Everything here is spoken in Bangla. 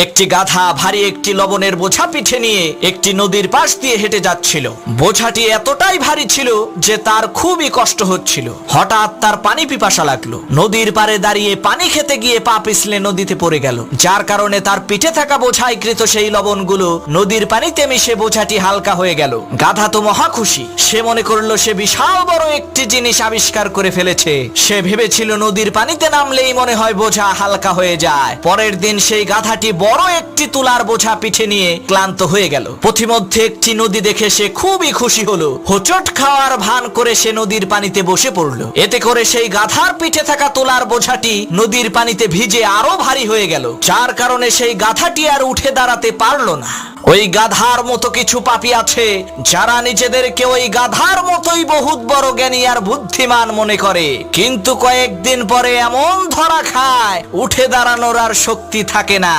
একটি গাধা ভারী একটি লবণের বোঝা পিঠে নিয়ে একটি নদীর পাশ দিয়ে হেঁটে যাচ্ছিল। বোঝাটি এতটাই ভারী ছিল যে তার খুবই কষ্ট হচ্ছিল। হঠাৎ তার পানি পিপাসা লাগলো। নদীর পাড়ে দাঁড়িয়ে পানি খেতে গিয়ে পা পিছলে নদীতে পড়ে গেল, যার কারণে তার পিঠে থাকা বোঝায় কৃত সেই লবণগুলো নদীর পানিতে মিশে বোঝাটি হালকা হয়ে গেল। গাধা তো মহা খুশি। সে মনে করলো সে বিশাল বড় একটি জিনিস আবিষ্কার করে ফেলেছে। সে ভেবেছিল নদীর পানিতে নামলেই মনে হয় বোঝা হালকা হয়ে যায়। পরের দিন সেই গাধাটি বড় একটি তুলার বোঝা পিঠে নিয়ে ক্লান্ত হয়ে গেল। পথিমধ্যে একটি নদী দেখে সে খুবই খুশি হলো। হোঁচট খাওয়ার ভান করে সে নদীর পানিতে বসে পড়লো। এতে করে সেই গাধার পিঠে থাকা তুলার বোঝাটি নদীর পানিতে ভিজে আরো ভারী হয়ে গেল, যার কারণে সেই গাধাটি আর উঠে দাঁড়াতে পারলো না। ওই গাধার মতো কিছু পাপী আছে যারা নিজেদেরকে ওই গাধার মতোই বহুত বড় জ্ঞানী আর বুদ্ধিমান মনে করে, কিন্তু কয়েকদিন পরে এমন ধরা খায় উঠে দাঁড়ানোর আর শক্তি থাকে না।